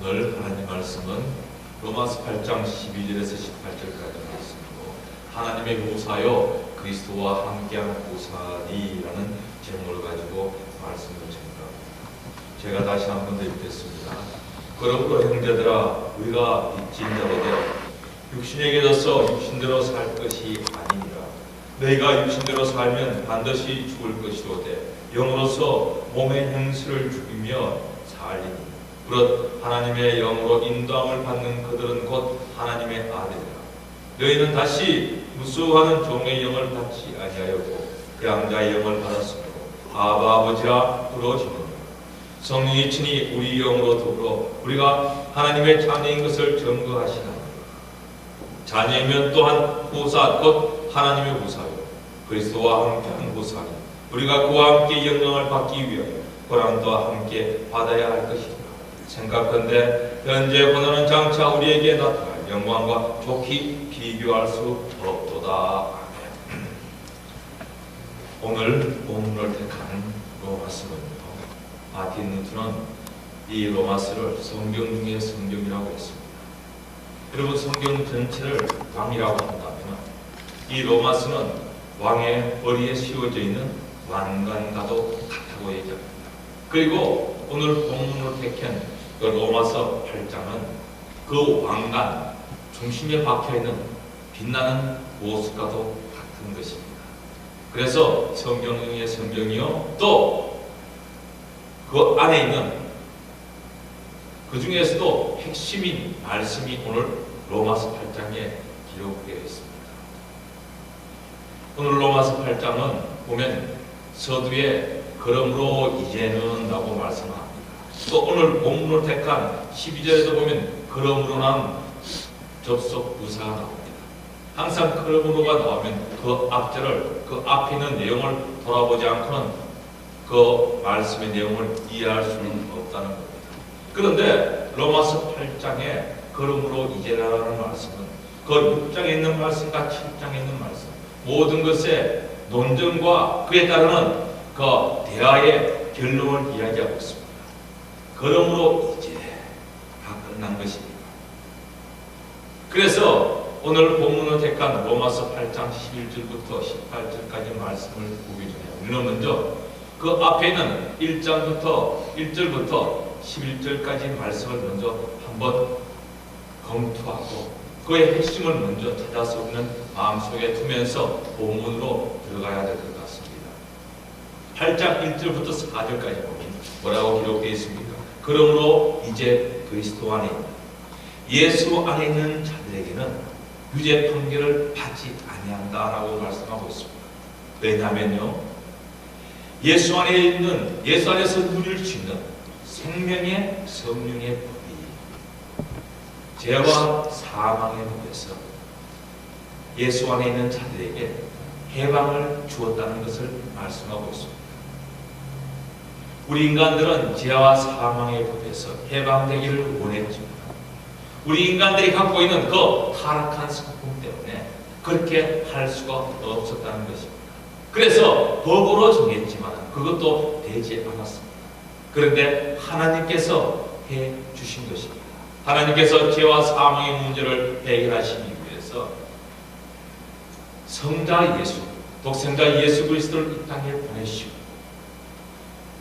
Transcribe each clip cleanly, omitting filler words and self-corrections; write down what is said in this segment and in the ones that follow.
오늘 하나님 말씀은 로마서 8장 12절에서 18절까지 말씀이고 하나님의 보사여 그리스도와 함께한 보사리라는 제목을 가지고 말씀을 전합니다. 제가 다시 한 번 더 읽겠습니다. 그러므로 형제들아 우리가 믿진자로되 육신에게 져서 육신대로 살 것이 아니니라. 너희가 육신대로 살면 반드시 죽을 것이로되 영으로서 몸의 행실을 죽이며 살리니 그릇 하나님의 영으로 인도함을 받는 그들은 곧 하나님의 아들이라. 너희는 다시 무수하는 종의 영을 받지 아니하였고 그 양자의 영을 받았으므로 아바 아버지라 부르짖노라. 성령이 친히 우리 영으로 더불어 우리가 하나님의 자녀인 것을 증거하시나니 자녀이면 또한 보사 곧 하나님의 보사요 그리스도와 함께한 보사니 우리가 그와 함께 영광을 받기 위하여 고난도 함께 받아야 할 것이다. 생각건대 현재 고난은 장차 우리에게 나타날 영광과 좋게 비교할 수 없도다. 오늘 본문을 택한 로마서는요, 마틴 루터는 이 로마서를 성경 중에 성경이라고 했습니다. 여러분 성경 전체를 왕이라고 한다면 이 로마서는 왕의 머리에 씌워져 있는 왕관과도 같다고 얘기합니다. 그리고 오늘 본문을 택한 그 로마서 8장은 그 왕관 중심에 박혀있는 빛나는 보석과도 같은 것입니다. 그래서 성경 중에 성경이요 또 그 안에 있는 그 중에서도 핵심인 말씀이 오늘 로마서 8장에 기록되어 있습니다. 오늘 로마서 8장은 보면 서두에 그러므로 이제는 라고 말씀합니다. 또 오늘 본문을 택한 12절에도 보면 그러므로란 접속 부사가 나옵니다. 항상 그러므로가 나오면 그 앞절을 그 앞에 있는 내용을 돌아보지 않고는 그 말씀의 내용을 이해할 수는 없다는 겁니다. 그런데 로마서 8장에 그러므로 이제라는 말씀은 그 6장에 있는 말씀과 7장에 있는 말씀 모든 것의 논증과 그에 따르는 그 대화의 결론을 이야기하고 있습니다. 그러므로 이제 다 끝난 것입니다. 그래서 오늘 본문을 택한 로마서 8장 11절부터 18절까지 말씀을 보기 전에 우리는 먼저 그 앞에 있는 1절부터 11절까지 말씀을 먼저 한번 검토하고 그의 핵심을 먼저 찾아서 우리는 마음속에 두면서 본문으로 들어가야 될 것 같습니다. 8장 1절부터 4절까지 보면 뭐라고 기록되어 있습니까? 그러므로 이제 그리스도 안에 있는 예수 안에 있는 자들에게는 유죄 판결을 받지 아니한다라고 말씀하고 있습니다. 왜냐하면요, 예수 안에 있는 예수 안에서 누릴 수 있는 생명의 성령의 법이 죄와 사망의 법에서 예수 안에 있는 자들에게 해방을 주었다는 것을 말씀하고 있습니다. 우리 인간들은 죄와 사망의 법에서 해방되기를 원했지만 우리 인간들이 갖고 있는 그 타락한 성품 때문에 그렇게 할 수가 없었다는 것입니다. 그래서 법으로 정했지만 그것도 되지 않았습니다. 그런데 하나님께서 해 주신 것입니다. 하나님께서 죄와 사망의 문제를 해결하시기 위해서 성자 예수, 독생자 예수 그리스도를 이 땅에 보내시고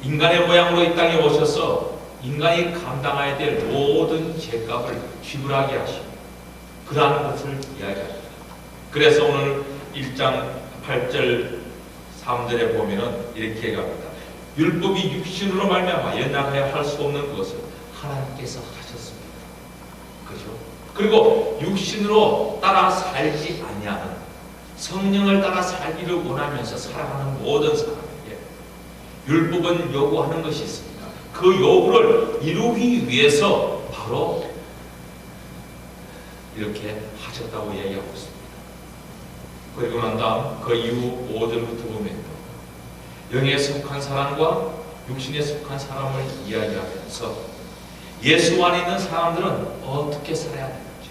인간의 모양으로 이 땅에 오셔서 인간이 감당해야 될 모든 죄값을 지불하게 하시고 그러한 것을 이야기합니다. 그래서 오늘 1장 8절 3절에 보면은 이렇게 얘기합니다. 율법이 육신으로 말미암아 연약하여 할 수 없는 것을 하나님께서 하셨습니다. 그죠? 그리고 육신으로 따라 살지 아니하는 성령을 따라 살기를 원하면서 살아가는 모든 사람에게 율법은 요구하는 것이 있습니다. 그 요구를 이루기 위해서 바로 이렇게 하셨다고 얘기하고 있습니다. 그리고 난 다음 그 이후 5절부터 보면 영에 속한 사람과 육신에 속한 사람을 이야기하면서 예수 안에 있는 사람들은 어떻게 살아야 되는지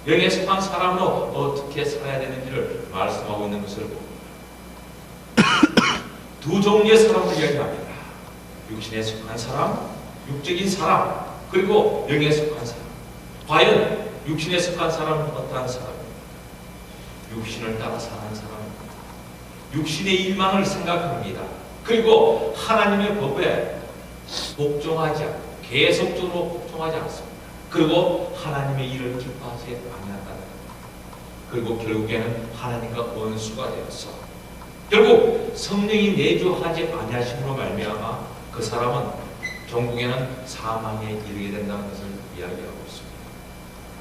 영에 속한 사람으로 어떻게 살아야 되는지를 말씀하고 있는 것을 봅니다. 두 종류의 사람을 이야기합니다. 육신에 속한 사람, 육적인 사람, 그리고 영에 속한 사람. 과연 육신에 속한 사람은 어떠한 사람입니까? 육신을 따라 사는 사람입니다. 육신의 일망을 생각합니다. 그리고 하나님의 법에 복종하지 않고 계속적으로 복종하지 않습니다. 그리고 하나님의 일을 기뻐하지 아니한다. 그리고 결국에는 하나님과 원수가 되어서 결국 성령이 내주하지 아니하심으로 말미암아 그 사람은 결국에는 사망에 이르게 된다는 것을 이야기하고 있습니다.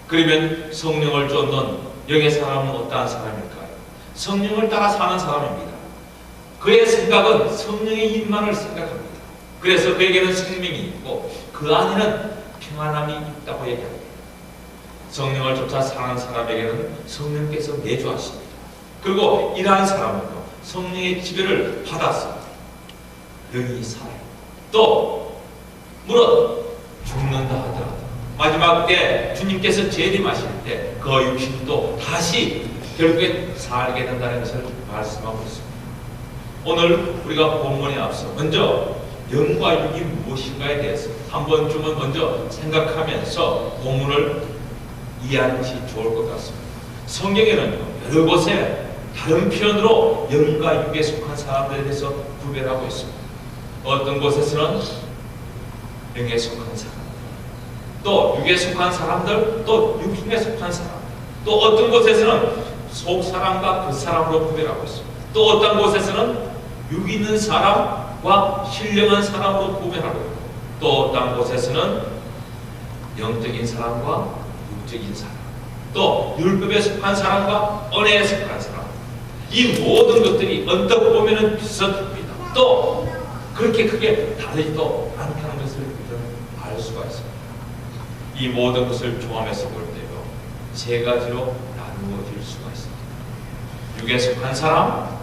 그러면 성령을 쫓는 영의 사람은 어떠한 사람일까요? 성령을 따라 사는 사람입니다. 그의 생각은 성령의 일만을 생각합니다. 그래서 그에게는 생명이 있고 그 안에는 평안함이 있다고 얘기합니다. 성령을 쫓아 사는 사람에게는 성령께서 내주하십니다. 그리고 이러한 사람은요, 성령의 지배를 받아서 영이 살아요. 또 물론 죽는다 하더라도 마지막 때 주님께서 재림하실 때 그 육신도 다시 결국에 살게 된다는 것을 말씀하고 있습니다. 오늘 우리가 본문에 앞서 먼저 영과 육이 무엇인가에 대해서 한 번쯤은 먼저 생각하면서 본문을 이해하는 것이 좋을 것 같습니다. 성경에는 여러 곳에 다른 표현으로 영과 육에 속한 사람들에 대해서 구별하고 있습니다. 어떤 곳에서는 영에 속한 사람, 또 육에 속한 사람들, 또 육신에 속한 사람, 또 어떤 곳에서는 속사람과 겉사람으로 구별하고 있습니다. 또 어떤 곳에서는 육 있는 사람과 신령한 사람으로 구별하고 있고, 또 어떤 곳에서는 영적인 사람과 육적인 사람, 또 율법에 속한 사람과 은혜에 속한 사람, 이 모든 것들이 언뜻 보면은 비슷합니다. 또 그렇게 크게 다르지도 않다는 것을 알 수가 있습니다. 이 모든 것을 종합해서 볼 때요, 세 가지로 나누어질 수가 있습니다. 육에 속한 사람,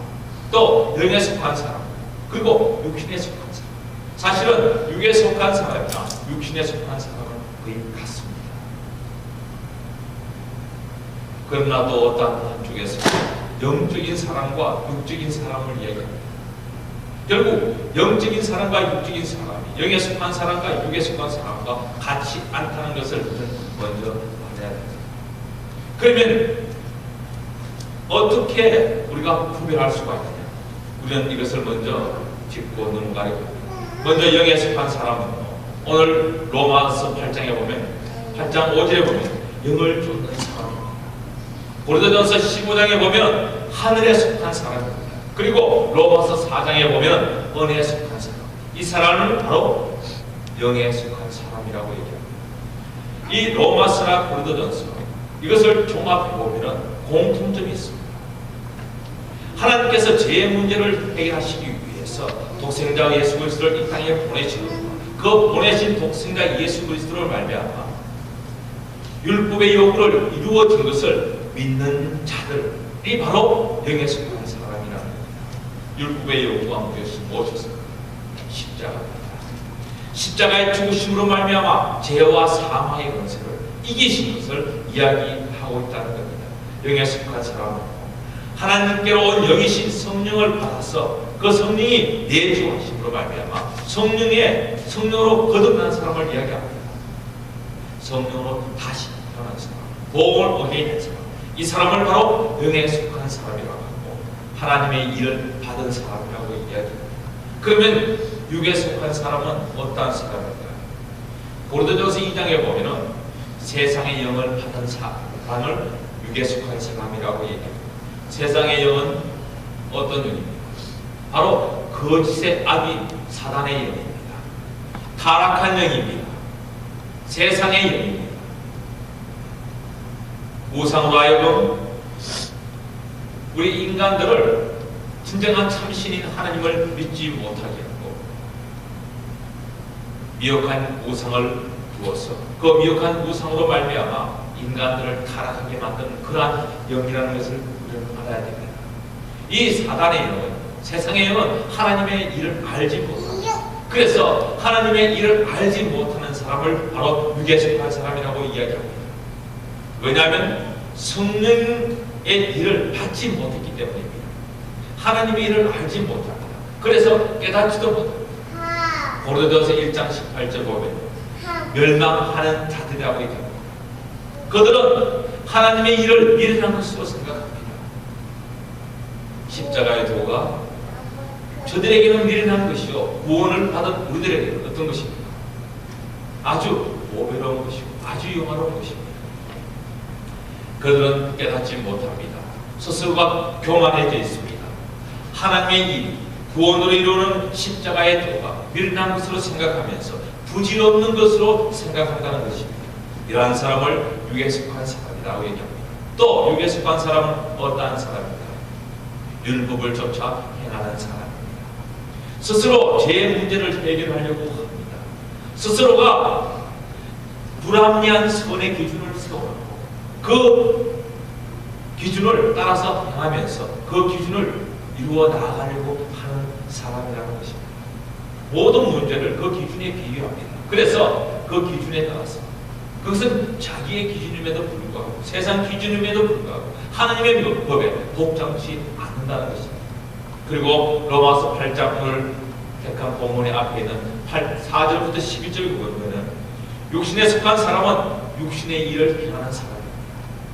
또 영에 속한 사람, 그리고 육신에 속한 사람. 사실은 육에 속한 사람이나 육신에 속한 사람은 거의 같습니다. 그러나 또 어떤 한쪽에서 영적인 사람과 육적인 사람을 이야기합니다. 결국 영적인 사람과 육적인 사람이 영에 속한 사람과 육에 속한 사람과 같이 않다는 것을 먼저 알아야 됩니다. 그러면 어떻게 우리가 구별할 수가 있느냐? 우리는 이것을 먼저 짚고 넘어가려고 합니다. 먼저 영에 속한 사람은 오늘 로마서 8장에 보면 8장 5절에 보면 영을 쫓는 사람입니다. 고린도전서 15장에 보면 하늘에 속한 사람입니다. 그리고 로마서 4장에 보면 은혜에 속한 사람, 이 사람은 바로 영에 속한 사람이라고 얘기합니다. 이 로마서나 고린도전서 이것을 종합해 보면 공통점이 있습니다. 하나님께서 죄의 문제를 해결하시기 위해서 독생자 예수 그리스도를 이 땅에 보내시고 그 보내신 독생자 예수 그리스도를 말미암아 율법의 요구를 이루어진 것을 믿는 자들이 바로 영에 속한 사람이라는 겁니다. 율법의 요구가 무엇이었습니까? 십자가입니다. 십자가의 죽으심으로 말미암아 죄와 사망의 권세를 이기신 것을 이야기하고 있다는 겁니다. 영에 속한 사람은 하나님께로 온 영이신 성령을 받아서 그 성령이 내주하심으로 말미암아 성령으로 거듭난 사람을 이야기합니다. 성령으로 다시 태어난 사람, 복음을 얻게 된 사람, 이 사람을 바로 영에 속한 사람이라고 하고 하나님의 일을 받은 사람이라고 이야기합니다. 그러면 육에 속한 사람은 어떠한 사람일까요? 고린도전서 2장에 보면은 세상의 영을 받은 사람을 육에 속한 사람이라고 얘기합니다. 세상의 영은 어떤 영입니까? 바로 거짓의 아비 사단의 영입니다. 타락한 영입니다. 세상의 영입니다. 우상으로 하여금 우리 인간들을 진정한 참신인 하나님을 믿지 못하게 하고 미혹한 우상을 두어서 그 미혹한 우상으로 말미암아 인간들을 타락하게 만드는 그러한 영이라는 것을 우리는 알아야 됩니다. 이 사단의 영은, 세상의 영은 하나님의 일을 알지 못합니다. 그래서 하나님의 일을 알지 못하는 사람을 바로 육에 속한 사람이라고 이야기합니다. 왜냐하면 성령의 일을 받지 못했기 때문입니다. 하나님의 일을 알지 못합니다. 그래서 깨닫지도 못합니다. 고린도전서 1장 18절 보면 멸망하는 자들이라고 얘기합니다. 그들은 하나님의 일을 미련한 것으로 생각합니다. 십자가의 도가 저들에게는 미련한 것이요, 구원을 받은 우리들에게는 어떤 것입니까? 아주 오배로운 것이고 아주 영화로운 것입니다. 그들은 깨닫지 못합니다. 스스로가 교만해져 있습니다. 하나님의 일, 구원으로 이루는 십자가의 도가 미련한 것으로 생각하면서 부질없는 것으로 생각한다는 것입니다. 이러한 사람을 육에 속한 사람이라고 얘기합니다. 또 육에 속한 사람은 어떠한 사람입니까? 율법을 쫓아 행하는 사람입니다. 스스로 죄의 문제를 해결하려고 합니다. 스스로가 불합리한 선의 기준을 세워놓고 그 기준을 따라서 행하면서 그 기준을 이루어 나아가려고 하는 사람이라는 것입니다. 모든 문제를 그 기준에 비교합니다. 그래서 그 기준에 따라서 그것은 자기의 기준임에도 불구하고 세상 기준임에도 불구하고 하나님의 법에 복잡지 않는다는 것입니다. 그리고 로마서 8장 오늘 택한 본문의 앞에 있는 4절부터 11절 보면은 육신에 속한 사람은 육신의 일을 행하는 사람입니다.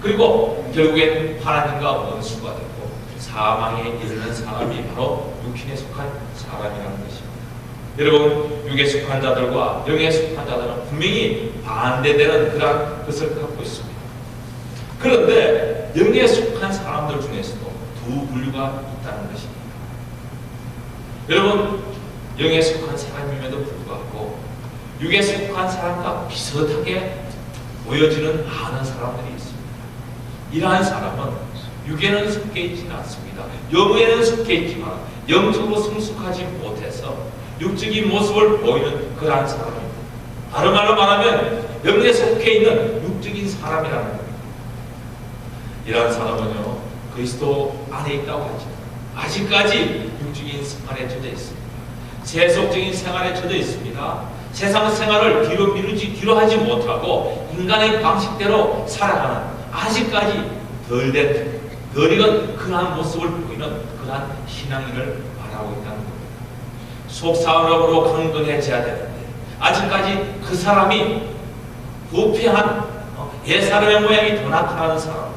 그리고 결국엔 하나님과 원수가 되고 사망에 이르는 사람이 바로 육신에 속한 사람이라는 것입니다. 여러분, 육에 속한 자들과 영에 속한 자들은 분명히 반대되는 그런 것을 갖고 있습니다. 그런데 영에 속한 사람들 중에서도 두 분류가 있다는 것입니다. 여러분, 영에 속한 사람임에도 불구하고 육에 속한 사람과 비슷하게 보여지는 많은 사람들이 있습니다. 이러한 사람은 육에는 속해 있지는 않습니다. 영에는 속해 있지만 영적으로 성숙하지 못해서 육적인 모습을 보이는 그러한 사람입니다. 다른 말로 말하면 영에 속해 있는 육적인 사람이라는 겁니다. 이러한 사람은요, 그리스도 안에 있다고 하죠. 아직까지 육적인 생활에 젖어 있습니다. 세속적인 생활에 젖어 있습니다. 세상 생활을 뒤로 하지 못하고 인간의 방식대로 살아가는 아직까지 덜 익은 그러한 모습을 보이는 그러한 신앙인을 말하고 있다는 겁니다. 속사람으로 강건해져야 되는데 아직까지 그 사람이 부패한 옛사람의 모양이 더 나타나는 사람,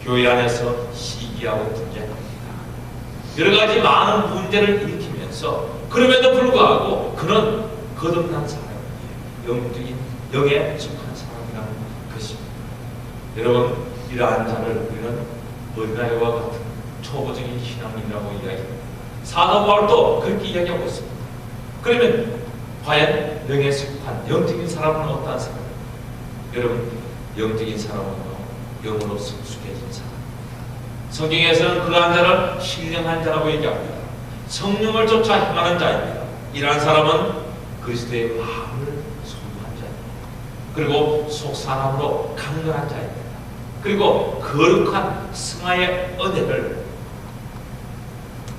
교회 안에서 시기하고 분쟁합니다. 여러 가지 많은 문제를 일으키면서 그럼에도 불구하고 그는 거듭난 사람이에요. 영에 속한 사람이라는 것입니다. 여러분, 이러한 자를 우리는 어린아이와 같은 초보적인 신앙인이라고 이야기합니다. 사도 바울도 그렇게 이야기하고 있습니다. 그러면 과연 영에 속한 영적인 사람은 어떠한 사람입니까? 여러분, 영적인 사람은 영으로 성숙해진 사람입니다. 성경에서는 그러한 자를 신령한 자라고 얘기합니다. 성령을 쫓아 행하는 자입니다. 이러한 사람은 그리스도의 마음을 소유한 자입니다. 그리고 속사람으로 강건한 자입니다. 그리고 거룩한 승하의 은혜를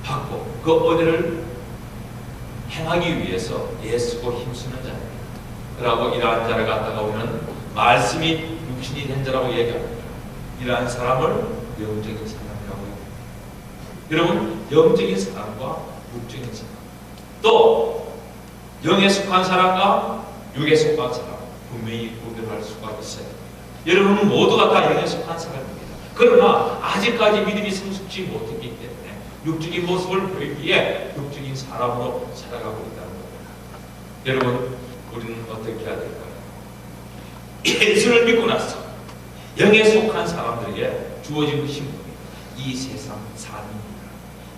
받고 그 은혜를 행하기 위해서 애쓰고 힘쓰는 자입니다. 그러고 이러한 자를 갖다가 우리는 말씀이 육신이 된 자라고 얘기합니다. 이러한 사람을 영적인 사람이라고 얘기합니다. 여러분, 영적인 사람과 육적인 사람, 또 영에 속한 사람과 육에 속한 사람 분명히 구별할 수가 있어요. 여러분 모두가 다 영에 속한 사람입니다. 그러나 아직까지 믿음이 성숙지 못했기 때문에 육적인 모습을 보이기에 육적인 사람으로 살아가고 있다는 겁니다. 여러분, 우리는 어떻게 해야 될까요? 예수를 믿고 나서 영에 속한 사람들에게 주어진 것이 뭡니까? 이 세상 삶입니다.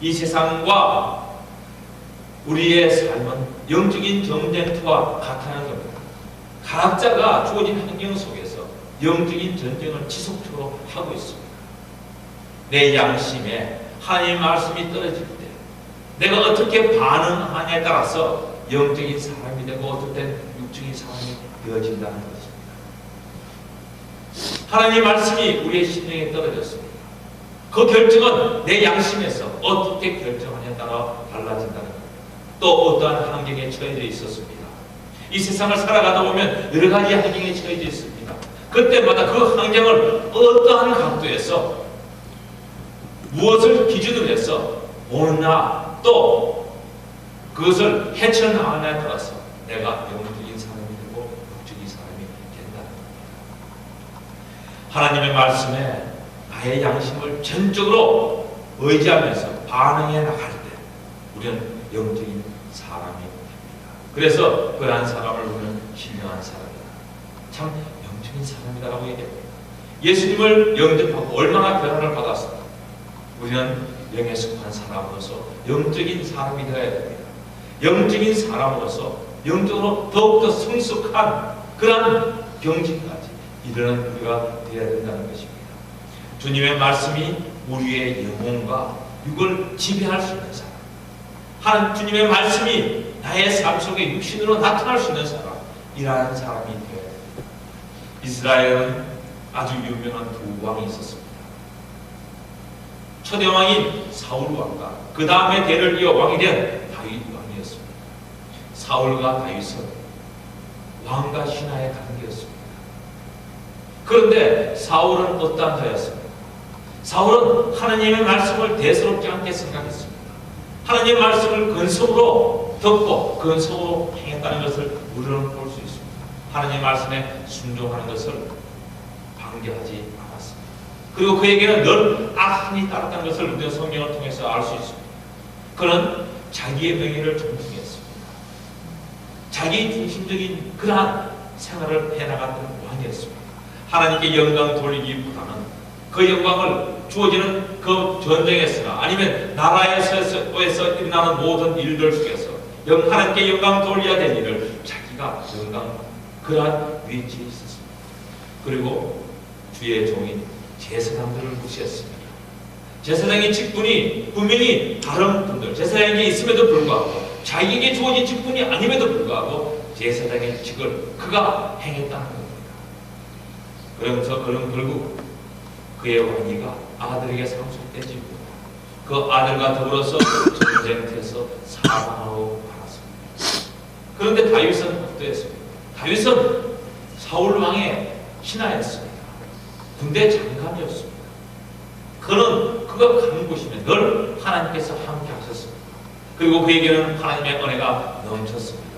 이 세상과 우리의 삶은 영적인 전쟁터와 같다는 겁니다. 각자가 주어진 환경 속에서 영적인 전쟁을 지속적으로 하고 있습니다. 내 양심에 하나님의 말씀이 떨어질 때 내가 어떻게 반응하냐에 따라서 영적인 사람이 되고 어떨 땐 육적인 사람이 되어진다는 것입니다. 하나님의 말씀이 우리의 심령에 떨어졌습니다. 그 결정은 내 양심에서 어떻게 결정하냐에 따라 달라진다는 겁니다. 또 어떠한 환경에 처해져 있었습니다. 이 세상을 살아가다 보면 여러 가지 환경에 처해져 있습니다. 그때마다 그 환경을 어떠한 각도에서 무엇을 기준으로 해서 보느냐, 또 그것을 헤쳐나가냐에 따라서 내가 영적인 사람이 되고 육적인 하나님의 말씀에 나의 양심을 전적으로 의지하면서 반응해 나갈 때 우리는 영적인 사람이 됩니다. 그래서 그러한 사람을 우리는 신령한 사람이다, 참 영적인 사람이다라고 얘기합니다. 예수님을 영접하고 얼마나 변화를 받았습니까? 우리는 영에 속한 사람으로서 영적인 사람이 되어야 됩니다. 영적인 사람으로서 영적으로 더욱더 성숙한 그러한 경지까지 이르는 우리가 되어야 된다는 것입니다. 주님의 말씀이 우리의 영혼과 육을 지배할 수 있는 사람, 주님의 말씀이 나의 삶 속에 육신으로 나타날 수 있는 사람, 이러한 사람이 되어야 됩니다. 이스라엘은 아주 유명한 두 왕이 있었습니다. 초대 왕인 사울 왕과 그 다음에 대를 이어 왕이 된 다윗 왕이었습니다. 사울과 다윗은 왕과 신하의 관계였습니다. 그런데 사울은 어떠한 자였습니까? 사울은 하나님의 말씀을 대수롭지 않게 생각했습니다. 하나님의 말씀을 근성으로 듣고 근성으로 행했다는 것을 우리는 볼 수 있습니다. 하나님의 말씀에 순종하는 것을 방기하지 않았습니다. 그리고 그에게는 늘 악한이 따랐다는 것을 우리가 성경을 통해서 알 수 있습니다. 그는 자기의 명예를 존중했습니다. 자기 중심적인 그러한 생활을 해나갔던 왕이었습니다. 하나님께 영광 돌리기보다는 그 영광을 주어지는 그 전쟁에서나 아니면 나라에서 일어나는 모든 일들 속에서 하나님께 영광 돌려야 될 일을 자기가 영광 그러한 위치에 있었습니다. 그리고 주의 종인 제사장들을 무시했습니다. 제사장의 직분이 분명히 다른 분들, 제사장에게 있음에도 불구하고 자기에게 주어진 직분이 아님에도 불구하고 제사장의 직을 그가 행했다는 겁니다. 그러면서 그는 결국 그의 왕위가 아들에게 상속되지 못하고 그 아들과 더불어서 전쟁터에서 사망하고 말았습니다. 그런데 다윗은 어떠했습니까? 다윗은 사울 왕의 신하였습니다. 군대 장관이었습니다. 그가 가는 곳이면 늘 하나님께서 함께 하셨습니다. 그리고 그에게는 하나님의 은혜가 넘쳤습니다.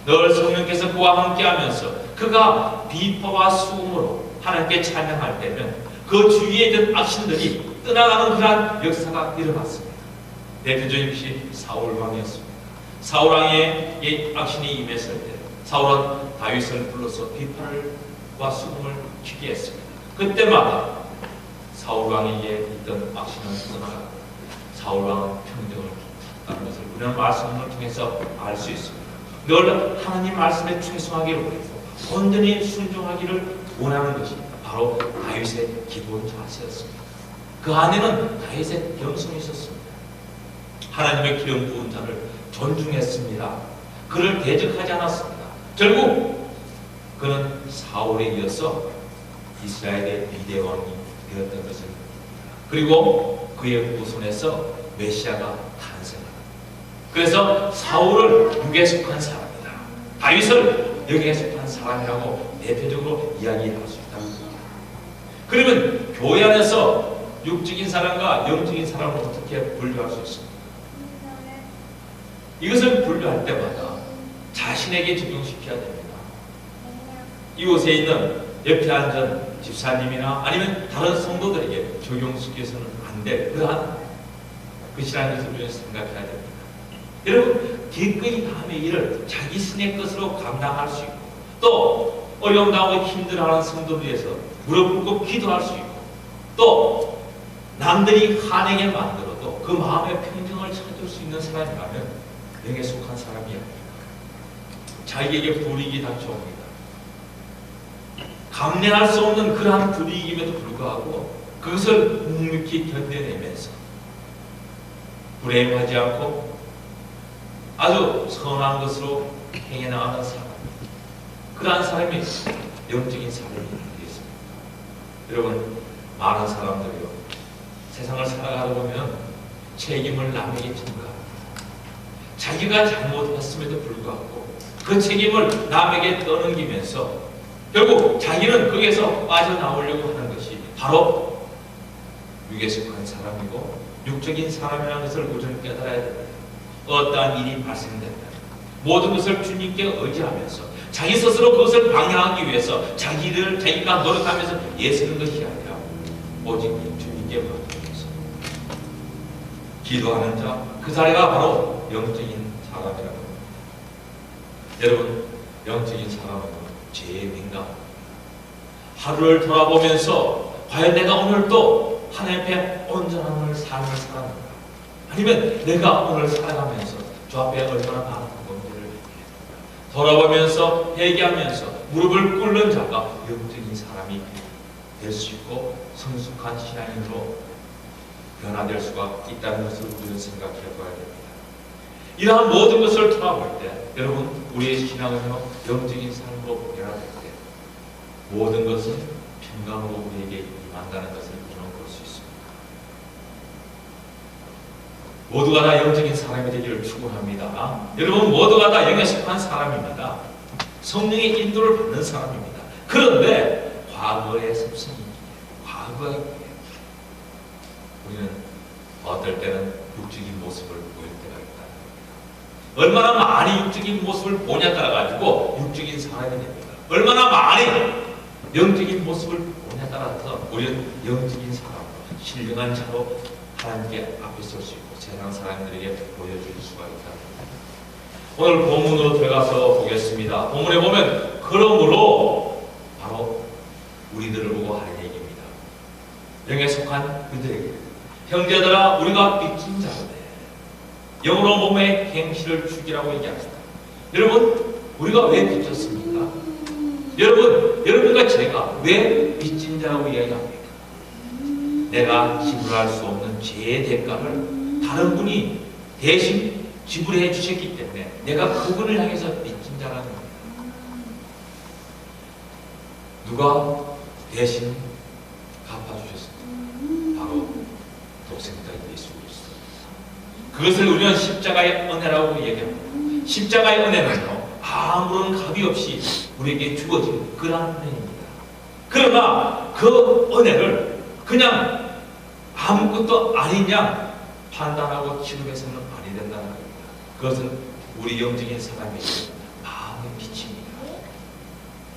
늘 성령께서 그와 함께 하면서 그가 비파와 수음으로 하나님께 찬양할 때면 그 주위에 있던 악신들이 떠나가는 그러한 역사가 일어났습니다. 대표적인 것이 사울 왕이었습니다. 사울 왕의 악신이 임했을 때 사울은 다윗을 불러서 비파와 수금을 주게 했습니다. 그때마다 사울 왕에게 있던 악신은 떠나가고 사울 왕은 평정을 찾았다는 것을 우리는 말씀을 통해서 알 수 있습니다. 늘 하나님 말씀에 충성하기를 원해서 온전히 순종하기를 원하는 것이 바로 다윗의 기본 자세였습니다. 그 안에는 다윗의 겸손이 있었습니다. 하나님의 기름 부은 자를 존중했습니다. 그를 대적하지 않았습니다. 결국 그는 사울에 이어서 이스라엘의 비대왕이 되었던 것입니다. 그리고 그의 후손에서 메시아가 탄생합니다. 그래서 사울을 육에 속한 사람이다, 다윗을 영에 속한 사람이라고 대표적으로 이야기할 수 있다는 겁니다. 그러면 교회 안에서 육적인 사람과 영적인 사람을 어떻게 분류할 수 있습니까? 이것을 분류할 때마다 자신에게 적용시켜야 됩니다. 이곳에 있는 옆에 앉은 집사님이나 아니면 다른 성도들에게 적용시켜서는 안 될 그러한 것이라는 것을 우리는 생각해야 됩니다. 여러분, 기꺼이 남의 일을 자기 신의 것으로 감당할 수 있고 또 어려움 당하고 힘들어하는 성도를 위해서 무릎 꿇고 기도할 수 있고 또 남들이 화내게 만들어도 그 마음의 평정을 찾을 수 있는 사람이라면 영에 속한 사람이 아닙니까? 자기에게 불이익이 닥쳐옵니다. 감내할 수 없는 그러한 불이익임에도 불구하고 그것을 묵묵히 견뎌내면서 불행하지 않고 아주 선한 것으로 행해 나가는 사람, 그러한 사람이 영적인 사람이 되겠습니다. 여러분, 많은 사람들이요, 세상을 살아가다 보면 책임을 남에게 전가합니다. 자기가 잘못했음에도 불구하고 그 책임을 남에게 떠넘기면서 결국 자기는 거기에서 빠져나오려고 하는 것이 바로 육에 속한 사람이고 육적인 사람이라는 것을 우리는 깨달아야 됩니다. 어떠한 일이 발생된다, 모든 것을 주님께 의지하면서 자기 스스로 그것을 방해하기 위해서 자기가 노력하면서 애쓰는 것이 아니라 오직 주님께 맡기면서 기도하는 자, 그 자리가 바로 영적인 사람이라고 합니다. 여러분, 영적인 사람은 죄에 민감합니다. 하루를 돌아보면서 과연 내가 오늘도 하나님 앞에 온전한 삶을 살았는가? 아니면 내가 오늘 살아가면서 주 앞에 얼마나 많은 문제를 돌아보면서 회개하면서 무릎을 꿇는 자가 영적인 사람이 될 수 있고 성숙한 신앙인으로 변화될 수가 있다는 것을 우리는 생각해 봐야 됩니다. 이러한 모든 것을 돌아볼 때 여러분, 우리의 신앙은요, 영적인 삶으로 변화될 때 모든 것은 평강으로 우리에게 임한다는 것을 우리는 볼 수 있습니다. 모두가 다 영적인 사람이 되기를 축원합니다. 여러분, 모두가 다 영에 속한 사람입니다. 성령의 인도를 받는 사람입니다. 그런데 과거의 습성이, 과거의 우리는 어떨 때는 육적인 모습을 보일 때가 있다. 얼마나 많이 육적인 모습을 보냐 따라 가지고 육적인 사람이 됩니다. 얼마나 많이 영적인 모습을 보냐 따라서 우리는 영적인 사람, 신령한 자로 하나님께 앞에 설 수 있고 세상 사람들에게 보여줄 수가 있다. 오늘 본문으로 들어가서 보겠습니다. 본문에 보면 그러므로 바로 우리들을 보고 하는 얘기입니다. 영에 속한 그들에게 형제들아, 우리가 빚진 자인데 영으로 몸의 행실을 죽이라고 얘기합니다. 여러분, 우리가 왜 빚졌습니까? 여러분과 제가 왜 빚진 자라고 이야기합니까? 내가 지불할 수 없는 죄의 대가를 다른 분이 대신 지불해 주셨기 때문에 내가 그분을 향해서 빚진 자라는 겁니다. 누가 대신 갚아주셨습니까? 바로 독생자 예수 그리스도. 그것을 우리는 십자가의 은혜라고 얘기합니다. 십자가의 은혜는요, 아무런 값이 없이 우리에게 주어진 그런 은혜입니다. 그러나 그 은혜를 그냥 아무것도 아닌 양 판단하고 취급해서는 아니 된다는 겁니다. 그것은 우리 영적인 사람에게 마음의 빛입니다.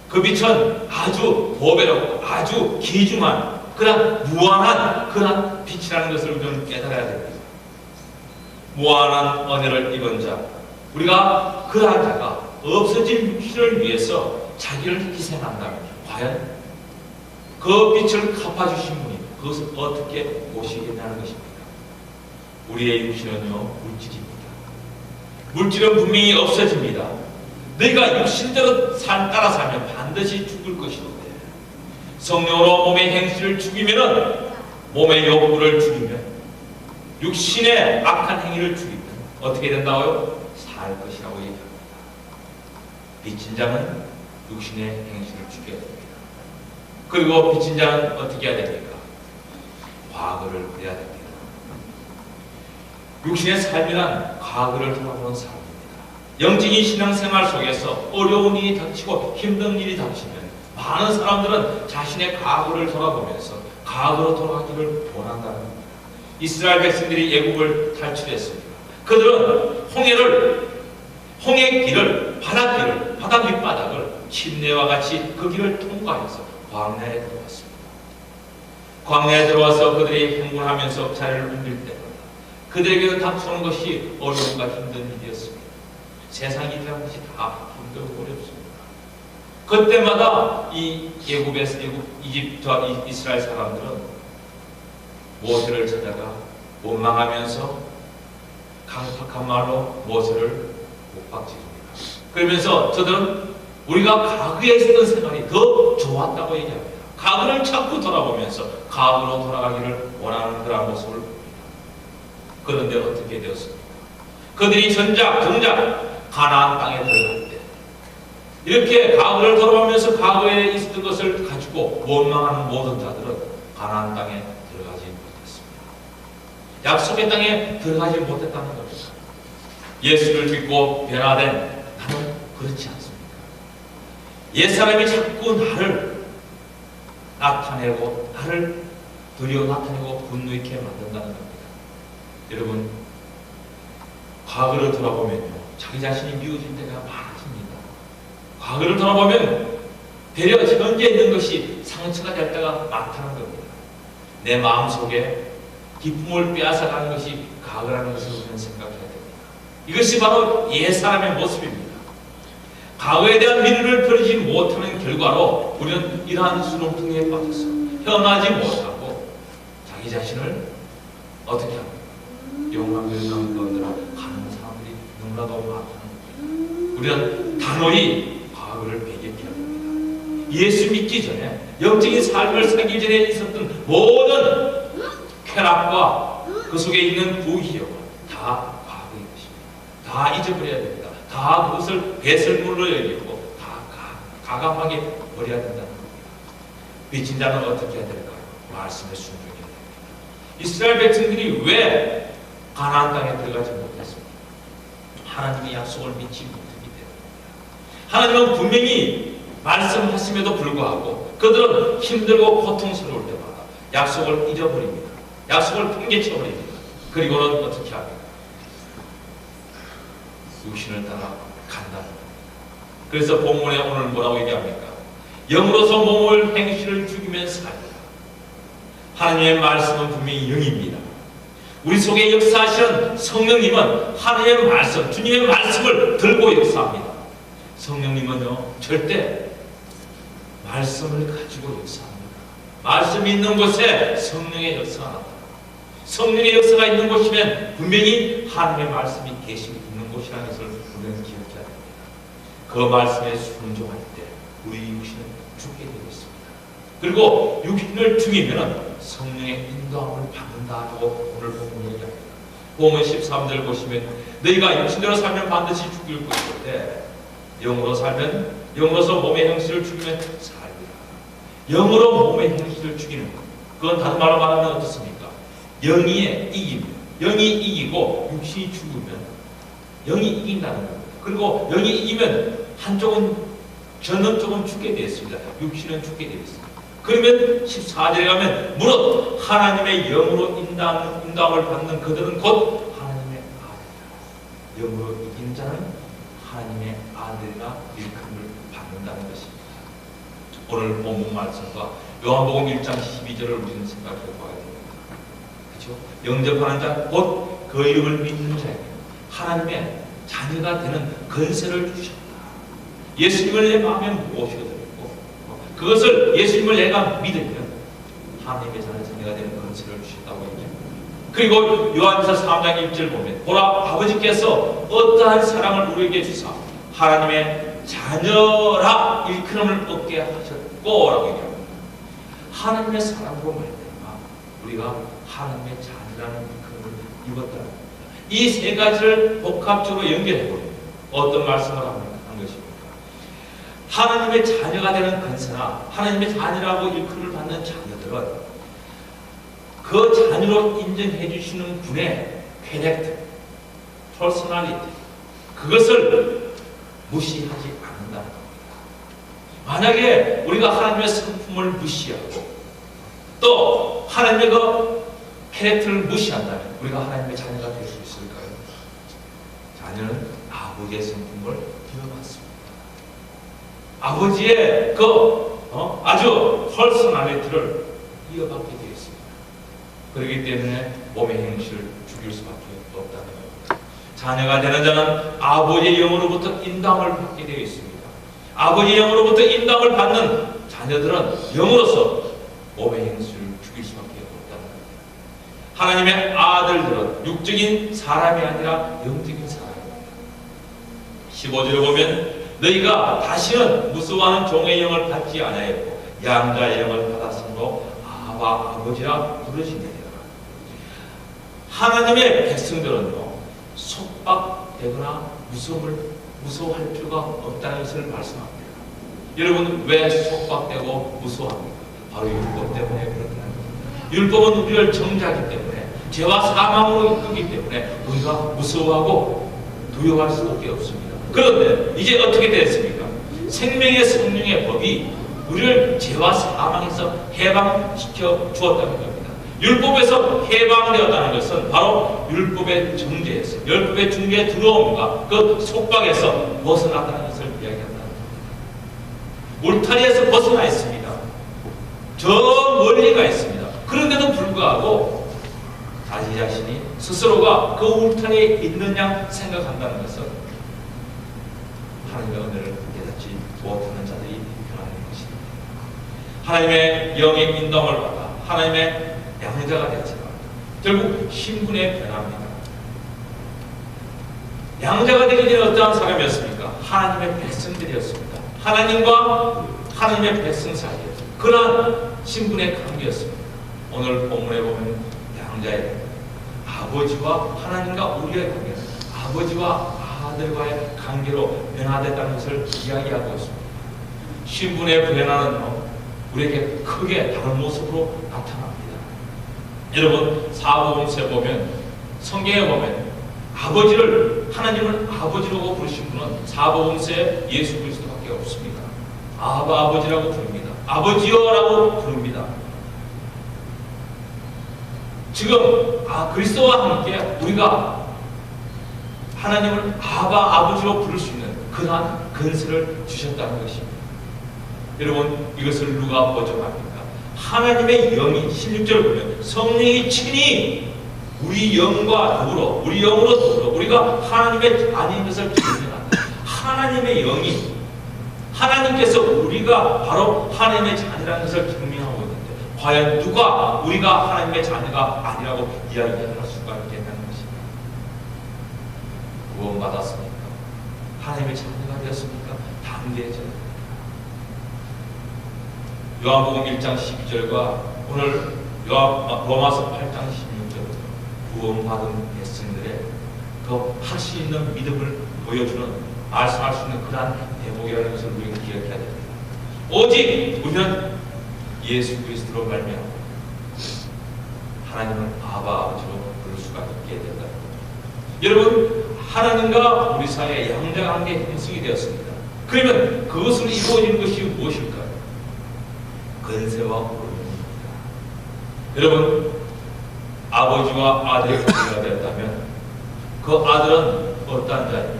그 빛은 아주 보배롭고 아주 귀중한 그런 무한한 그런 빛이라는 것을 우리는 깨달아야 됩니다. 무한한 은혜를 입은 자, 우리가 그러한 자가 없어진 육신을 위해서 자기를 희생한다면 과연 그 빛을 갚아주신 분이 그것을 어떻게 보시겠냐는 것입니다. 우리의 육신은요, 물질입니다. 물질은 분명히 없어집니다. 너희가 육신대로 따라 살면 반드시 죽을 것이로되 성령으로 몸의 행실을 죽이면은, 몸의 욕구를 죽이면, 육신의 악한 행위를 죽이면 어떻게 된다고요? 살 것이라고 얘기합니다. 빚진 자는 육신의 행실을 죽여야 됩니다. 그리고 빚진 자는 어떻게 해야 됩니까? 과거를 그려야 됩니다. 육신의 삶이란 과거를 돌아보는 삶입니다. 영적인 신앙생활 속에서 어려운 일이 닥치고 힘든 일이 닥치면 많은 사람들은 자신의 과거를 돌아보면서 과거로 돌아가기를 원한다는 겁니다. 이스라엘 백성들이 애국을 탈출했습니다. 그들은 홍해 길을, 바다 밑바닥을 침례와 같이 그 길을 통과해서 광야에 들어왔습니다. 광야에 들어와서 그들이 행군하면서 자리를 옮길 때마다 그들에게 닥쳐오는 것이 어려움과 힘든 일이었습니다. 세상이라는 것이 다 힘들고 어렵습니다. 그때마다 이 이집트와 이스라엘 사람들은 모세를 찾아가 원망하면서 강팍한 말로 모세를 못박지릅니다. 그러면서 저들은 우리가 과거에 있었던 생활이 더 좋았다고 얘기합니다. 과거를 자꾸 돌아보면서 과거로 돌아가기를 원하는 그런 모습을 봅니다. 그런데 어떻게 되었습니까? 그들이 정작 가나안 땅에 들어갈 때 이렇게 과거를 돌아보면서 과거에 있었던 것을 가지고 원망하는 모든 자들은 가나안 땅에 들어가지 못했습니다. 약속의 땅에 들어가지 못했다는 겁니다. 예수를 믿고 변화된 나는 그렇지 않습니까? 옛사람이 자꾸 나를 나타내고 나를 드디어 나타내고 분노있게 만든다는 겁니다. 여러분, 과거를 돌아보면요, 자기 자신이 미워질 때가 많습니다. 과거를 돌아보면 되려 현재 있는 것이 상처가 될 때가 많다는 겁니다. 내 마음속에 기쁨을 빼앗아가는 것이 과거라는 것을 우리는 생각해야 됩니다. 이것이 바로 옛사람의 모습입니다. 과거에 대한 미련을 버리지 못하는 결과로 우리는 이러한 수렁텅이에 빠져서 헤어나지 못하고 자기 자신을 어떻게 합니까? 영광을 건드려 가는 사람들이 너무나도 많다는 거예요. 우리는 단호히 과거를 배격해야 합니다. 예수 믿기 전에 영적인 삶을 살기 전에 있었던 모든 쾌락과 그 속에 있는 부귀영 다 과거의 것입니다. 다 잊어버려야 됩니다. 다 그것을 배설물로 여기고 다 가감하게 버려야 된다는 겁니다. 빚진 자는 어떻게 해야 될까요? 말씀에 순종해야 됩니다. 이스라엘 백성들이 왜 가나안 땅에 들어가지 못했습니다? 하나님의 약속을 믿지 못했기 때문입니다. 하나님은 분명히 말씀하심에도 불구하고 그들은 힘들고 고통스러울 때마다 약속을 잊어버립니다. 약속을 팽개쳐버립니다. 그리고는 어떻게 합니까? 육신을 따라 간다. 그래서 본문에 오늘 뭐라고 얘기합니까? 영으로서 몸을 행실을 죽이면 살리라. 하나님의 말씀은 분명히 영입니다. 우리 속에 역사하시는 성령님은 하나님의 말씀, 주님의 말씀을 들고 역사합니다. 성령님은요, 절대 말씀을 가지고 역사합니다. 말씀이 있는 곳에 성령의 역사가 나타납니다. 성령의 역사가 있는 곳이면 분명히 하나님의 말씀이 계시고 있는 곳이라는 것을 우리는 기억해야 됩니다. 그 말씀에 순종할 때 우리 육신은 죽게 되고 있습니다. 그리고 육신을 죽이면 성령의 인도함을 받는다고 오늘 본문이 얘기합니다. 본문 13절 보시면 너희가 육신대로 살면 반드시 죽일 것인데 영으로 살면 영으로서 몸의 형식을 죽이면 살리라. 영으로 몸의 형식을 죽이는 것, 그건 다른 말로 말하면 어떻습니까? 영이 이기면, 영이 이기고 육신이 죽으면 영이 이긴다는 겁니다. 그리고 영이 이기면 한쪽은 전원 쪽은 죽게 되어 있습니다. 육신은 죽게 되어 있습니다. 그러면 14절에 가면 무릇 하나님의 영으로 인도함을 받는 그들은 곧 하나님의 아들이라. 영으로 이긴 자는 하나님의 아들이라 일컬음을 받는다는 것입니다. 오늘 본문 말씀과 요한복음 1장 12절을 우리는 생각해 봐야 됩니다. 그렇죠? 영접하는 자, 곧 그 이름을 믿는 자에게 하나님의 자녀가 되는 권세를 주셨다. 예수님을 내 마음에 모셔드리고 그것을 예수님을 내가 믿으면 하나님의 자녀가 되는 권세를 주셨다고 얘기합니다. 그리고 요한일서 3장 1절 보면 보라 아버지께서 어떠한 사랑을 우리에게 주사 하나님의 자녀라 일컬음을 얻게 하셨고 라고 얘기합니다. 하나님의 사랑으로 말미암아 우리가 하나님의 자녀라는 일컬음을 입었다는 겁니다. 이 세 가지를 복합적으로 연결해보면 어떤 말씀을 한 것입니까? 하나님의 자녀가 되는 권세나 하나님의 자녀라고 일컬음을 받는 자녀들은 그 자녀로 인정해 주시는 분의 캐릭터, 퍼스널리티, 그것을 무시하지 않는다는 겁니다. 만약에 우리가 하나님의 성품을 무시하고 또 하나님의 그 캐릭터를 무시한다면 우리가 하나님의 자녀가 될 수 있을까요? 자녀는 아버지의 성품을 이어받습니다. 아버지의 그 아주 퍼스널리티를 이어받게 되어 있습니다. 그렇기 때문에 몸의 행실을 죽일 수밖에 없다는 겁니다. 자녀가 되는 자는 아버지의 영으로부터 인도함을 받게 되어 있습니다. 아버지의 영으로부터 인도함을 받는 자녀들은 영으로서 몸의 행실을 죽일 수밖에 없다는 겁니다. 하나님의 아들들은 육적인 사람이 아니라 영적인 사람입니다. 15절에 보면 너희가 다시는 무서워하는 종의 영을 받지 아니하였고 양자의 영을 받았으므로 아바 아버지라 부르시니라. 하나님의 백성들은요 속박되거나 무서워할 필요가 없다는 것을 말씀합니다. 여러분 왜 속박되고 무서워합니까? 바로 율법 때문에 그렇다는 겁니다. 율법은 우리를 정죄하기 때문에 죄와 사망으로 이끌기 때문에 우리가 무서워하고 두려워할 수밖에 없습니다. 그런데 이제 어떻게 됐습니까? 생명의 성령의 법이 우리를 죄와 사망에서 해방시켜 주었다는 겁니다. 율법에서 해방되었다는 것은 바로 율법의 정죄에서 율법의 중죄에 들어옴과 그 속박에서 벗어났다는 것을 이야기한다는 겁니다. 울타리에서 벗어나 있습니다. 저 멀리 가 있습니다. 그런데도 불구하고 자기 자신이 스스로가 그 울타리에 있는 양 생각한다는 것은 하나님의 은혜를 깨닫지 못하는 자들이 변하는 것입니다. 하나님의 영의 인도함을 받아 하나님의 양자가 되었지만 결국 신분에 변합니다. 양자가 되기 전에 어떠한 사람이었습니까? 하나님의 백성들이었습니다. 하나님과 하나님의 백성 사이에 그러한 신분의 관계였습니다. 오늘 본문에 보면 양자의 아버지와 하나님과 우리의 관계, 아버지와 아들과의 관계로 변화됐다는 것을 이야기하고 있습니다. 신분의 변화는 우리에게 크게 다른 모습으로 나타납니다. 여러분, 사복음서에 보면, 성경에 보면 아버지를, 하나님을 아버지라고 부르신 분은 사복음서에 예수 그리스도밖에 없습니다. 아버지라고 부릅니다. 아버지여라고 부릅니다. 지금 그리스도와 함께 우리가 하나님을 아버지로 부를 수 있는 그러한 근세를 주셨다는 것입니다. 여러분, 이것을 누가 보증합니까? 하나님의 영이 16절을 보면 성령이 친히 우리 영과 더불어, 우리 영으로 더불어 우리가 하나님의 자녀인 것을 증명한다. 하나님의 영이, 하나님께서 우리가 바로 하나님의 자녀라는 것을 증명하고 있는데 과연 누가 우리가 하나님의 자녀가 아니라고 이야기할 수가 있겠냐는 것입니다. 구원받았습니까? 하나님의 자녀가 되었습니까? 담대해져야 됩니다. 요한복음 1장 12절과 오늘 로마서 8장 16절 구원받은 백성들의 그 확신 있는 믿음을 보여주는, 말씀할 수 있는 그러한 대목이라는 것을 우리가 기억해야 됩니다. 오직 우리는 예수 그리스도로 말미암아 하나님은 아버지로 부를 수가 있게 된다. 여러분, 하나님과 우리 사이에 양자관계 형성이 되었습니다. 그러면 그것을 이루어지는 것이 무엇일까요? 근세와 오른입니다. 여러분, 아버지와 아들의 관계가 되었다면 그 아들은 어떠한 자입니까?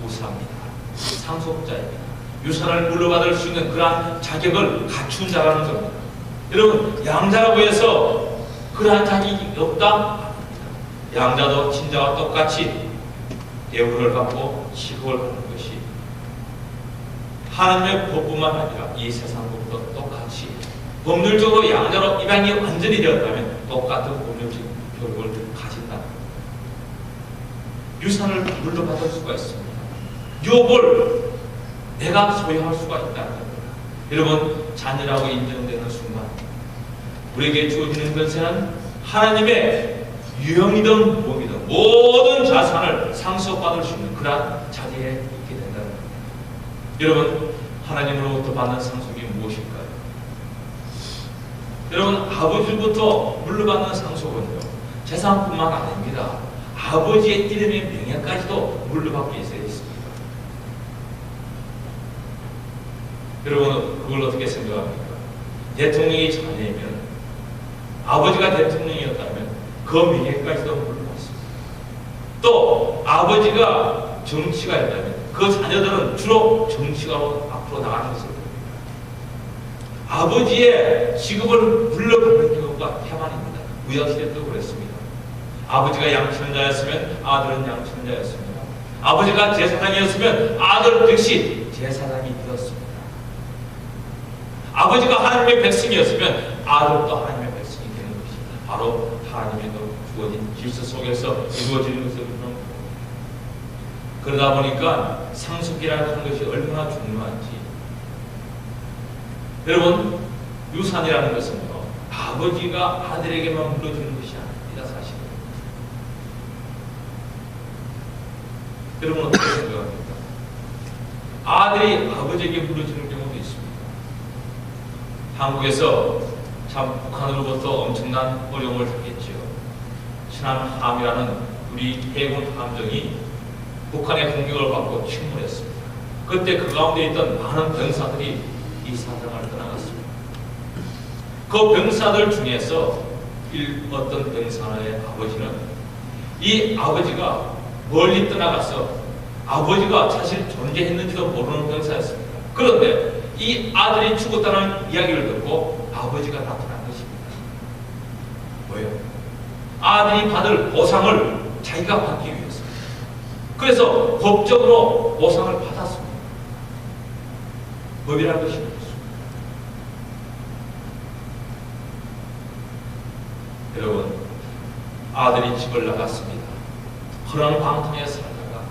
우사입니다. 상속자입니다. 유산을 물려받을 수 있는 그러한 자격을 갖춘 자라는 겁니다. 여러분, 양자라고 해서 그러한 자격이 없다? 아닙니다. 양자도 친자와 똑같이 대우를 받고 시급을 받는 것이 하나님의 법뿐만 아니라 이 세상 법도 똑같이 법률적으로 양자로 입양이 완전히 되었다면 똑같은 법률적 교육을 가진다. 유산을 물려받을 수가 있습니다. 유업을 내가 소유할 수가 있다는 겁니다. 여러분, 자녀라고 인정되는 순간 우리에게 주어지는 것은 하나님의 유형이든 몸이든 모든 자산을 상속받을 수 있는 그러한 자리에 있게 된다는 겁니다. 여러분, 하나님으로부터 받는 상속이 무엇일까요? 여러분, 아버지부터 물려받는 상속은요, 재산뿐만 아닙니다. 아버지의 이름의 명예까지도 물려받게 있어야 있습니다. 여러분은 그걸 어떻게 생각합니까? 대통령이 자녀이면, 아버지가 대통령이었다면 그 명예까지도 물려받습니다. 또 아버지가 정치가였다면 그 자녀들은 주로 정치가로 앞으로 나가는 것을 봅니다. 아버지의 직업을 물려받는 경우가 태반입니다. 무역시대도 그랬습니다. 아버지가 양천자였으면 아들은 양천자였습니다. 아버지가 제사장이었으면 아들 역시 제사장이 되었습니다. 아버지가 하나님의 백성이었으면 아들도 하나님의 백성이 되는 것이 바로 하나님의 주어진 질서 속에서 이루어지는 것을 보는 겁니다. 그러다 보니까 상속이라는 것이 얼마나 중요한지. 여러분, 유산이라는 것은요, 아버지가 아들에게만 물려주는 것이 아닙니다, 사실은. 여러분, 어떻게 생각합니까? 아들이 아버지에게 물려주는 경우도 있습니다. 한국에서 참 북한으로부터 엄청난 어려움을 당했죠. 신안함이라는 우리 해군 함정이 북한의 공격을 받고 침몰했습니다. 그때 그 가운데 있던 많은 병사들이 이 사정을 떠나갔습니다. 그 병사들 중에서 어떤 병사의 아버지는 이 아버지가 멀리 떠나가서 아버지가 사실 존재했는지도 모르는 병사였습니다. 그런데 이 아들이 죽었다는 이야기를 듣고 아버지가 나타난 것입니다. 왜요? 아들이 받을 보상을 자기가 받기 위해서. 그래서 법적으로 보상을 받았습니다. 법이라는 것이 없습니다. 여러분, 아들이 집을 나갔습니다. 그런 방탕에 살다가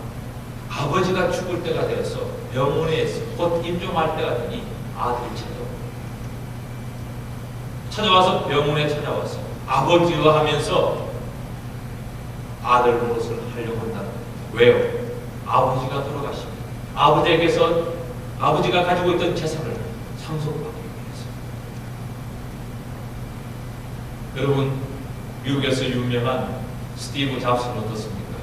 아버지가 죽을 때가 되어서 병원에 곧 임종할 때가 되니 아들이 찾아와서 병원에 찾아와서 아버지와 하면서 아들 노릇을 하려고 한다는 거예요. 왜요? 아버지가 돌아가십니다. 아버지에게서 아버지가 가지고 있던 재산을 상속받기 위해서. 여러분, 미국에서 유명한 스티브 잡스는 어떻습니까?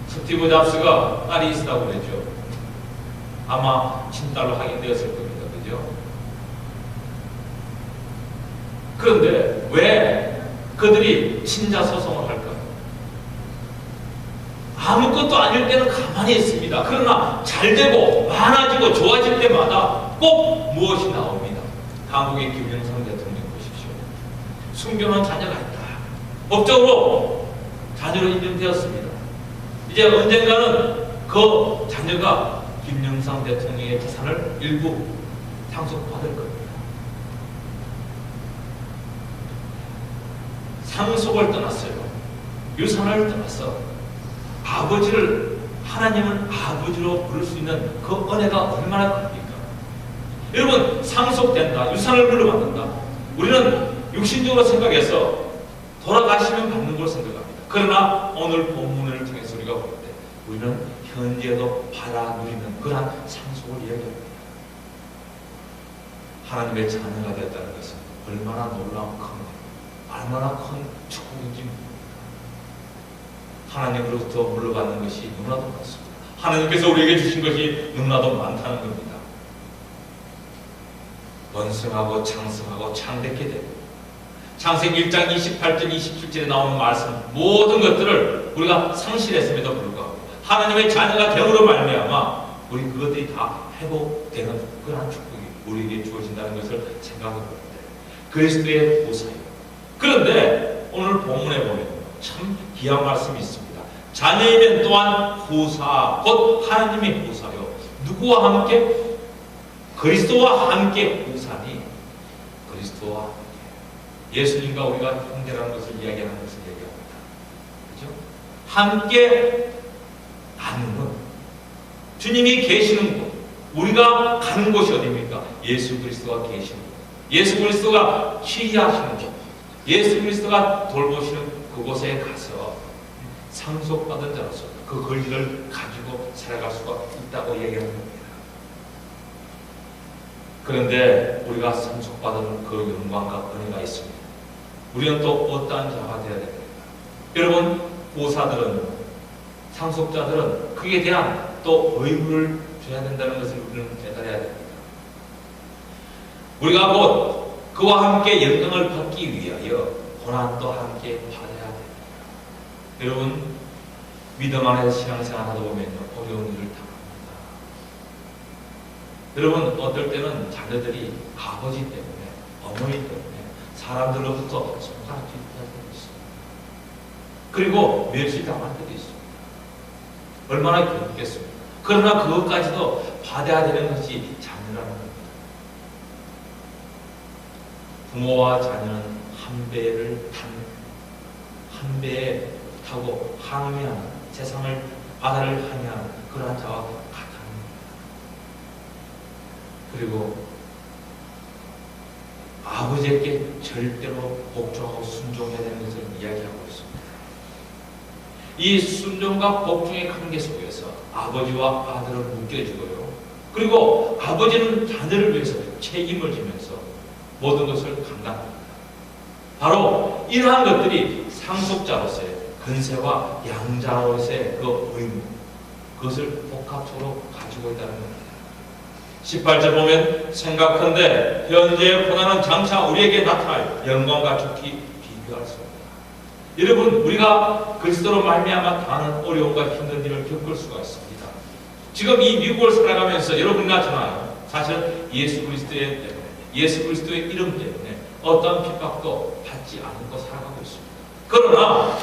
스티브 잡스가 딸이 있다고 그랬죠. 아마 친딸로 확인되었을 겁니다. 그죠? 그런데 왜 그들이 친자 소송을 할까요? 아무것도 아닐 때는 가만히 있습니다. 그러나 잘 되고 많아지고 좋아질 때마다 꼭 무엇이 나옵니다. 한국의 김영삼 대통령 보십시오. 숨겨놓은 자녀가 있다. 법적으로 자녀로 인정되었습니다. 이제 언젠가는 그 자녀가 김영삼 대통령의 재산을 일부 상속받을 겁니다. 상속을 떠났어요. 유산을 떠났어. 아버지를, 하나님을 아버지로 부를 수 있는 그 은혜가 얼마나 큽니까? 여러분, 상속된다, 유산을 물려받는다. 우리는 육신적으로 생각해서 돌아가시면 받는 걸 생각합니다. 그러나 오늘 본문을 통해서 우리가 볼 때 우리는 현재도 받아 누리는 그러한 상속을 이야기합니다. 하나님의 자녀가 되었다는 것은 얼마나 놀라운 큰, 얼마나 큰 축복인지 모릅니다. 하나님으로부터 물러받는 것이 너무나도 많습니다. 하나님께서 우리에게 주신 것이 너무나도 많다는 겁니다. 번성하고 창성하고 창대케 되고, 창세기 1장 28절 27절에 나오는 말씀 모든 것들을 우리가 상실했음에도 불구하고 하나님의 자녀가 됨으로 말미암아 우리 그것들이 다 회복되는 그러한 축복이 우리에게 주어진다는 것을 생각해 볼 때 그리스도의 보사예요. 그런데 오늘 본문에 보면 참 귀한 말씀이 있습니다. 자녀이면 또한 후사, 곧 하나님의 후사요. 누구와 함께? 그리스도와 함께 후사니 그리스도와 함께. 예수님과 우리가 형제라는 것을 이야기하는 것을 얘기합니다. 그렇죠? 함께 가는 것. 주님이 계시는 곳. 우리가 가는 곳이 어디입니까? 예수 그리스도가 계시는 곳. 예수 그리스도가 치유하시는 곳. 예수 그리스도가 돌보시는 그곳에 가서 상속받은 자로서 그 권리를 가지고 살아갈 수가 있다고 얘기하는 겁니다. 그런데 우리가 상속받은 그 영광과 은혜가 있습니다. 우리는 또 어떠한 자가 되어야 됩니까? 여러분, 보사들은, 상속자들은 그에 대한 또 의무를 줘야 된다는 것을 우리는 깨달아야 됩니다. 우리가 곧 그와 함께 영광을 받기 위하여 고난도 함께 받아야 됩니다. 여러분, 믿음 안에서 신앙생활 하다 보면 어려운 일을 당합니다. 여러분, 어떨 때는 자녀들이 아버지 때문에, 어머니 때문에 사람들로부터 손가락 쥐할 때도 있습니다. 그리고 멸시당할 때도 있습니다. 얼마나 괴롭겠습니까? 그러나 그것까지도 받아야 되는 것이 자녀라는 겁니다. 부모와 자녀는 한 배에 타고 항해하는, 세상을 바다를 항해하는 그러한 자와 같다는 겁니다. 그리고 아버지에게 절대로 복종하고 순종해야 되는 것을 이야기하고 있습니다. 이 순종과 복종의 관계 속에서 아버지와 아들은 묶여지고요. 그리고 아버지는 자녀를 위해서 책임을 지면서 모든 것을 감당합니다. 바로 이러한 것들이 상속자로서의 근세와 양자로서의 그 의무, 그것을 복합적으로 가지고 있다는 겁니다. 18절 보면 생각한데 현재의 고난은 장차 우리에게 나타날 영광과 좋기 비교할 수 없다. 여러분, 우리가 그리스도로 말미암아 당하는 어려움과 힘든 일을 겪을 수가 있습니다. 지금 이 미국을 살아가면서 여러분이나 저나 사실 예수 그리스도의 이름 때문에 어떠한 핍박도 받지 않고 살아가고 있습니다. 그러나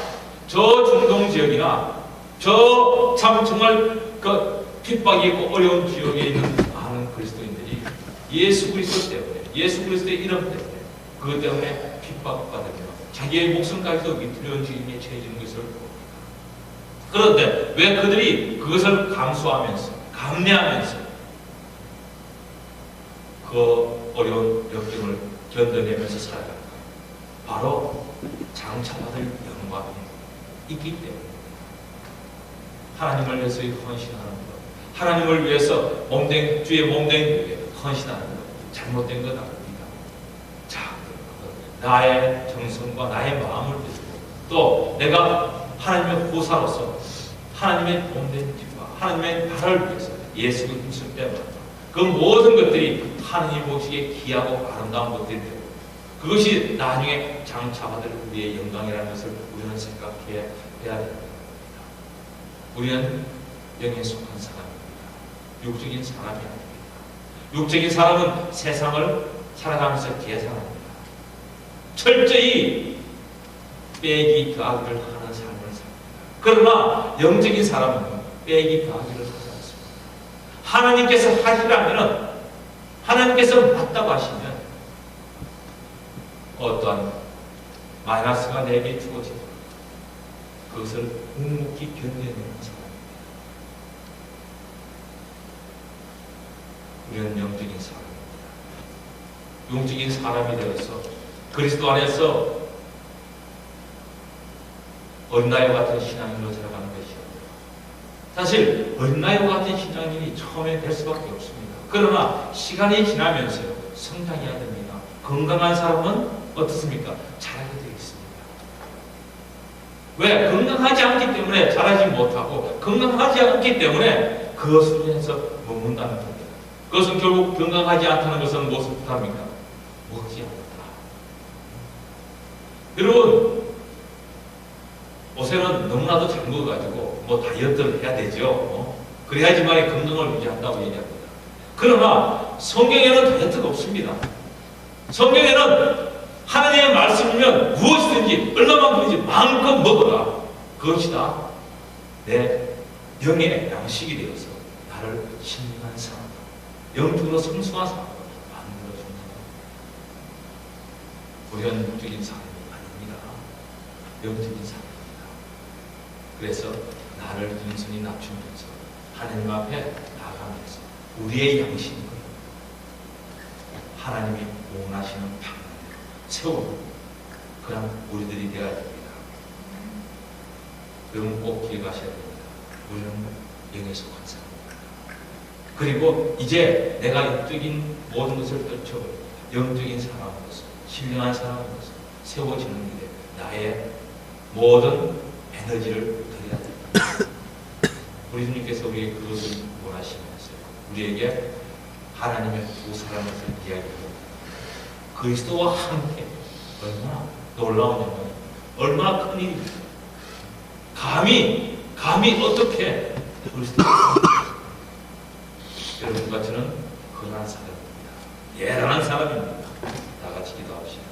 저 중동 지역이나 저 참 정말 그 핍박이 있고 어려운 지역에 있는 많은 그리스도인들이 예수 그리스도 때문에, 예수 그리스도의 이름 때문에, 그것 때문에 핍박받으며 자기의 목숨까지도 위태로운 지경에 처해지는 것을 봅니다. 그런데 왜 그들이 그것을 감수하면서, 감내하면서 그 어려운 역경을 견뎌내면서 살아갈까요? 바로 장차받을 영광이 있기 때문에 하나님을 위해서 헌신하는 것, 하나님을 위해서 주의 몸된 교회에 헌신하는 것, 잘못된 것 아닙니다. 자, 나의 정성과 나의 마음을 드리고 또 내가 하나님의 보사로서 하나님의 몸된 집과 하나님의 발을 위해서 예수 그리스도를 빼앗는다. 그 모든 것들이 하나님 보시기에 귀하고 아름다운 것들이 되고 그것이 나중에 장차받을 우리의 영광이라는 것을 우리는 생각해야 됩니다. 우리는 영에 속한 사람입니다. 육적인 사람이 아닙니다. 육적인 사람은 세상을 살아가면서 계산합니다. 철저히 빼기 더하기를 하는 삶을 삽니다. 그러나 영적인 사람은 빼기 더하기를 하지 않습니다. 하나님께서 하시라면, 하나님께서 맞다고 하시면 어떠한 마이너스가 내게 주어지고 그것을 묵묵히 견뎌내는 사람입니다. 우리는 영적인 사람입니다. 영적인 사람이 되어서 그리스도 안에서 어린아이와 같은 신앙인으로 살아가는 것이요. 사실 어린아이와 같은 신앙인이 처음에 될 수밖에 없습니다. 그러나 시간이 지나면서요 성장해야 됩니다. 건강한 사람은 어떻습니까? 잘하게 되어 있습니다. 왜? 건강하지 않기 때문에 잘하지 못하고 건강하지 않기 때문에 그것을 위해서 머문다는 겁니다. 그것은 결국 건강하지 않다는 것은 무엇을 뜻합니까? 먹지 않는다. 여러분, 요새는 너무나도 잘 먹어가지고 뭐 다이어트를 해야 되죠. 그래야지만 건강을 유지한다고 얘기합니다. 그러나 성경에는 다이어트가 없습니다. 성경에는 하나님의 말씀이면 무엇이든지 얼마만큼인지 마음껏 먹어라. 그것이 다 내 영의 양식이 되어서 나를 신령한 사람, 영적으로 성숙한 사람으로 만들어준다. 우리는 영적인 사람이 아닙니다. 영적인 사람입니다. 그래서 나를 인순히 낮추면서 하나님 앞에 나아가면서 우리의 양심을 하나님이 원하시는 방향 세우고 그런 우리들이 되어야 됩니다. 여러분 꼭 기억하셔야 됩니다. 우리는 영에 속한 사람입니다. 그리고 이제 내가 영적인 모든 것을 떨쳐버리고 영적인 사람으로서 신령한 사람으로서 세워지는 일에 나의 모든 에너지를 드려야 됩니다. 우리 주님께서 우리에게 그것을 원하시면서 우리에게 하나님의 두 사람을 이야기하고 그리스도와 함께 얼마나 놀라운 영광이, 얼마나 큰 일입니까? 감히 어떻게 그리스도와 여러분과 저는 흔한 사람입니다. 예란한 사람입니다. 다 같이 기도합시다.